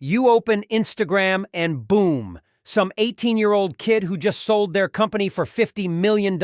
You open Instagram and boom, some 18-year-old kid who just sold their company for $50 million.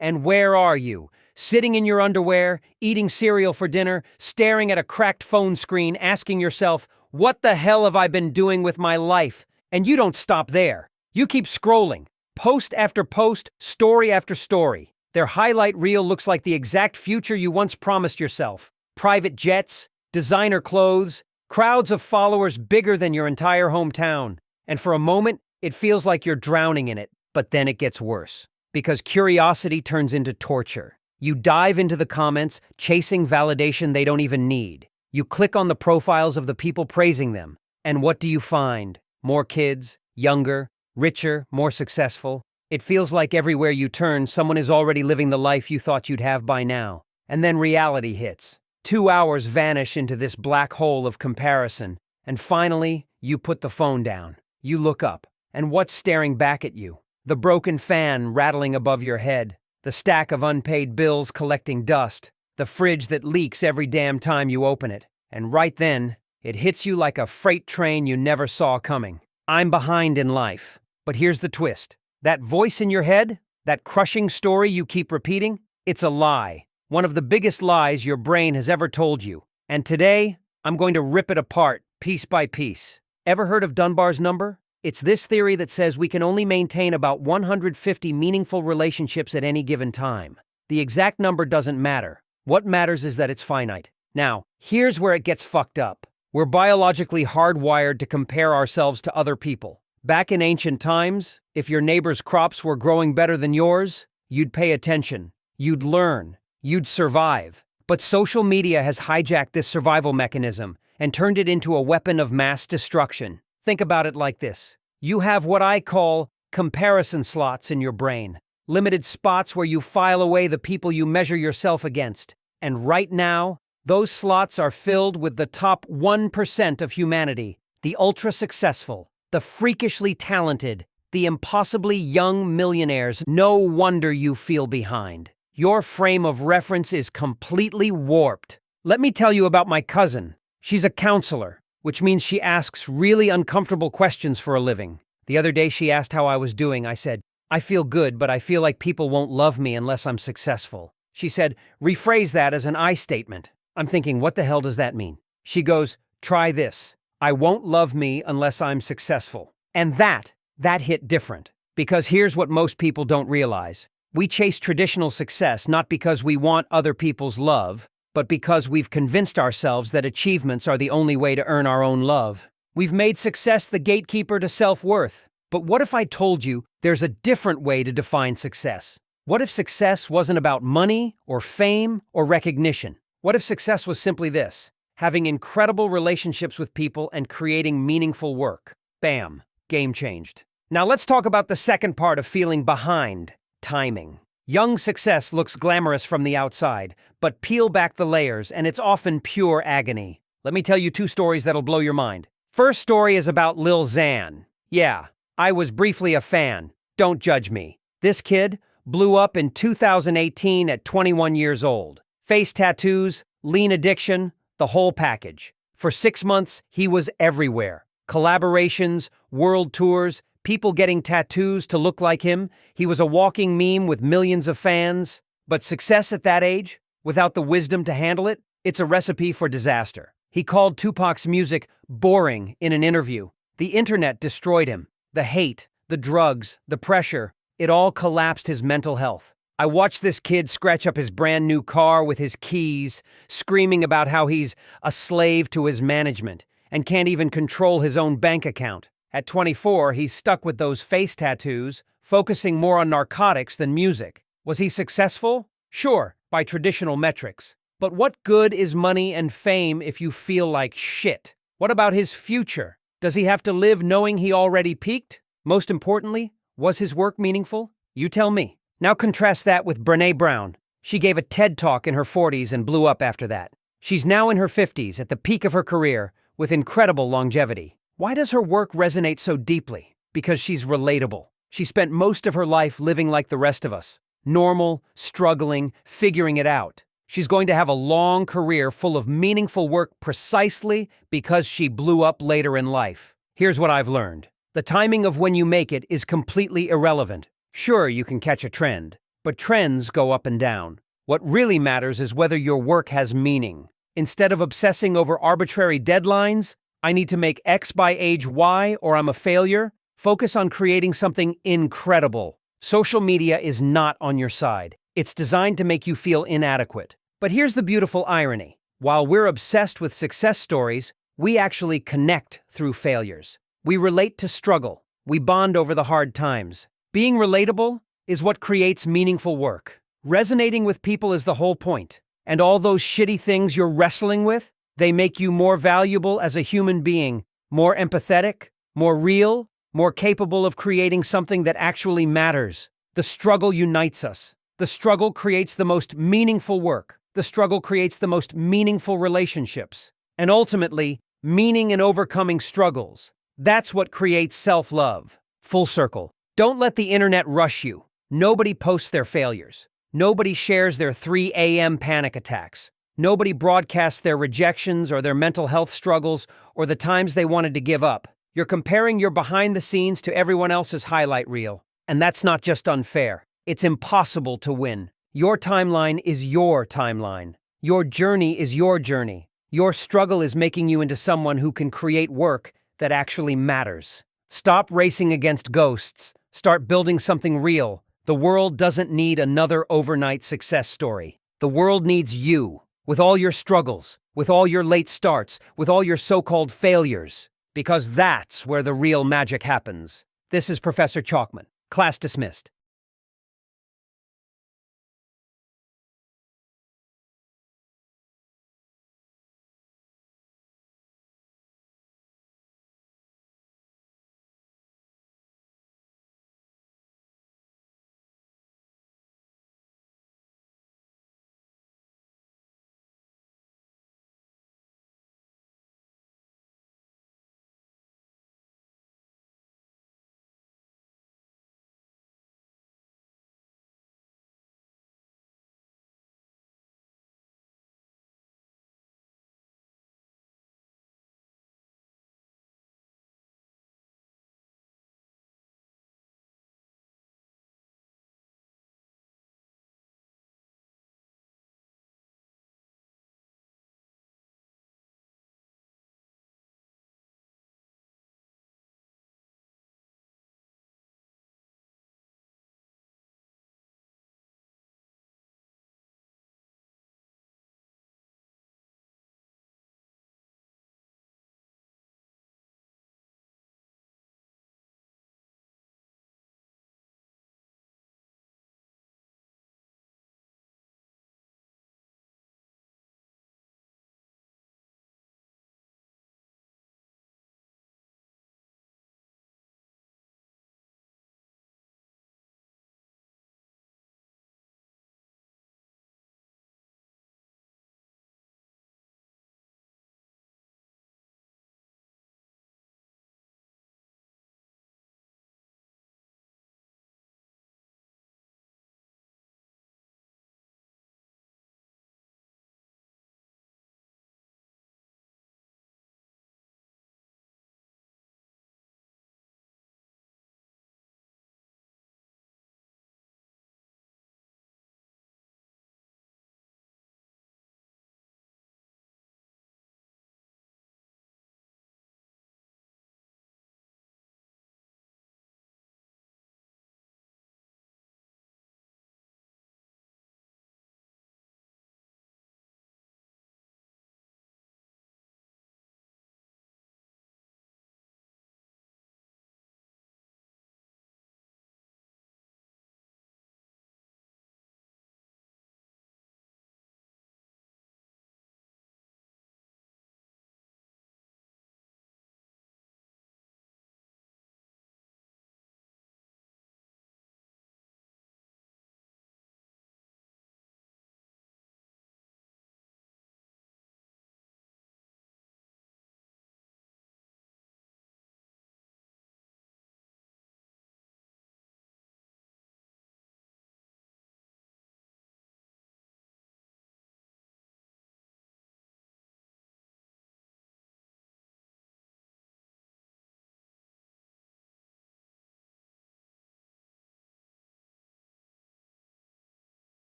And where are you? Sitting in your underwear, eating cereal for dinner, staring at a cracked phone screen, asking yourself, what the hell have I been doing with my life? And you don't stop there. You keep scrolling. Post after post, story after story. Their highlight reel looks like the exact future you once promised yourself. Private jets, designer clothes, crowds of followers bigger than your entire hometown. And for a moment, it feels like you're drowning in it. But then it gets worse. Because curiosity turns into torture. You dive into the comments, chasing validation they don't even need. You click on the profiles of the people praising them. And what do you find? More kids, younger, richer, more successful. It feels like everywhere you turn, someone is already living the life you thought you'd have by now. And then reality hits. 2 hours vanish into this black hole of comparison. And finally, you put the phone down. You look up. And what's staring back at you? The broken fan rattling above your head. The stack of unpaid bills collecting dust. The fridge that leaks every damn time you open it. And right then, it hits you like a freight train you never saw coming. I'm behind in life. But here's the twist. That voice in your head, that crushing story you keep repeating, it's a lie. One of the biggest lies your brain has ever told you. And today, I'm going to rip it apart, piece by piece. Ever heard of Dunbar's number? It's this theory that says we can only maintain about 150 meaningful relationships at any given time. The exact number doesn't matter. What matters is that it's finite. Now, here's where it gets fucked up. We're biologically hardwired to compare ourselves to other people. Back in ancient times, if your neighbor's crops were growing better than yours, you'd pay attention. You'd learn. You'd survive. But social media has hijacked this survival mechanism and turned it into a weapon of mass destruction. Think about it like this. You have what I call comparison slots in your brain. Limited spots where you file away the people you measure yourself against. And right now, those slots are filled with the top 1% of humanity. The ultra-successful, the freakishly talented, the impossibly young millionaires. No wonder you feel behind. Your frame of reference is completely warped. Let me tell you about my cousin. She's a counselor, which means she asks really uncomfortable questions for a living. The other day she asked how I was doing. I said, I feel good, but I feel like people won't love me unless I'm successful. She said, rephrase that as an I statement. I'm thinking, what the hell does that mean? She goes, try this. I won't love me unless I'm successful. And that hit different. Because here's what most people don't realize. We chase traditional success not because we want other people's love, but because we've convinced ourselves that achievements are the only way to earn our own love. We've made success the gatekeeper to self-worth. But what if I told you there's a different way to define success? What if success wasn't about money or fame or recognition? What if success was simply this? Having incredible relationships with people and creating meaningful work. Bam, game changed. Now let's talk about the second part of feeling behind, timing. Young success looks glamorous from the outside, but peel back the layers and it's often pure agony. Let me tell you 2 stories that'll blow your mind. First story is about Lil Xan. Yeah, I was briefly a fan. Don't judge me. This kid blew up in 2018 at 21 years old. Face tattoos, lean addiction, the whole package. For 6 months, he was everywhere. Collaborations, world tours, people getting tattoos to look like him. He was a walking meme with millions of fans. But success at that age, without the wisdom to handle it, it's a recipe for disaster. He called Tupac's music boring in an interview. The internet destroyed him. The hate, the drugs, the pressure, it all collapsed his mental health. I watched this kid scratch up his brand new car with his keys, screaming about how he's a slave to his management and can't even control his own bank account. At 24, he's stuck with those face tattoos, focusing more on narcotics than music. Was he successful? Sure, by traditional metrics. But what good is money and fame if you feel like shit? What about his future? Does he have to live knowing he already peaked? Most importantly, was his work meaningful? You tell me. Now contrast that with Brené Brown. She gave a TED Talk in her 40s and blew up after that. She's now in her 50s, at the peak of her career, with incredible longevity. Why does her work resonate so deeply? Because she's relatable. She spent most of her life living like the rest of us. Normal, struggling, figuring it out. She's going to have a long career full of meaningful work precisely because she blew up later in life. Here's what I've learned. The timing of when you make it is completely irrelevant. Sure, you can catch a trend, but trends go up and down. What really matters is whether your work has meaning. Instead of obsessing over arbitrary deadlines, I need to make X by age Y or I'm a failure, focus on creating something incredible. Social media is not on your side. It's designed to make you feel inadequate. But here's the beautiful irony. While we're obsessed with success stories, we actually connect through failures. We relate to struggle. We bond over the hard times. Being relatable is what creates meaningful work. Resonating with people is the whole point. And all those shitty things you're wrestling with, they make you more valuable as a human being, more empathetic, more real, more capable of creating something that actually matters. The struggle unites us. The struggle creates the most meaningful work. The struggle creates the most meaningful relationships. And ultimately, meaning in overcoming struggles. That's what creates self-love. Full circle. Don't let the internet rush you. Nobody posts their failures. Nobody shares their 3 a.m. panic attacks. Nobody broadcasts their rejections or their mental health struggles or the times they wanted to give up. You're comparing your behind the scenes to everyone else's highlight reel. And that's not just unfair. It's impossible to win. Your timeline is your timeline. Your journey is your journey. Your struggle is making you into someone who can create work that actually matters. Stop racing against ghosts. Start building something real. The world doesn't need another overnight success story. The world needs you, with all your struggles, with all your late starts, with all your so-called failures. Because that's where the real magic happens. This is Professor Chalkman. Class dismissed.